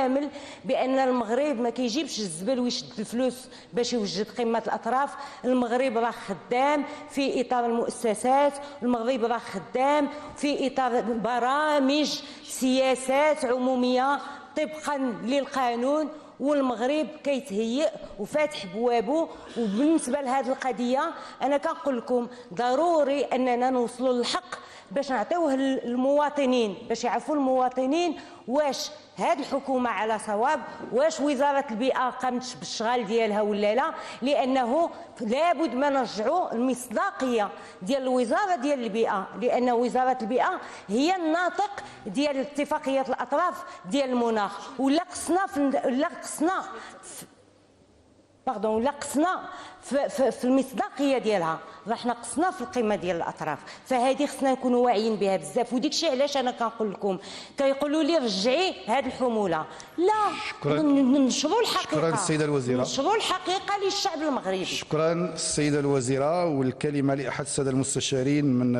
كامل بان المغرب ما كيجيبش الزبل ويشد الفلوس باش يوجد قمه الاطراف. المغرب راه خدام في اطار المؤسسات، المغرب راه خدام في اطار برامج سياسات عموميه طبقا للقانون، والمغرب كيتهيئ وفاتح بوابه. وبالنسبه لهذه القضيه انا كنقول لكم ضروري اننا نوصلوا للحق باش نعطيوه للمواطنين، باش يعرفوا المواطنين واش هذه الحكومه على صواب، واش وزاره البيئه قامت بالشغل ديالها ولا لا، لانه لابد ما نرجعوا المصداقيه ديال الوزاره ديال البيئه، لان وزاره البيئه هي الناطق ديال اتفاقيه الاطراف ديال المناخ. ولا قصنا في المصداقيه ديالها، راح نقصنا في القيمه ديال الاطراف. فهذه خصنا نكونوا واعيين بها بزاف. وديك الشيء علاش انا كنقول لكم كيقولوا لي رجعي هذه الحموله، لا ننشروا الحقيقه. شكرا السيده الوزيره. ننشروا الحقيقه للشعب المغربي. شكرا السيده الوزيره. والكلمه لاحد الساده المستشارين من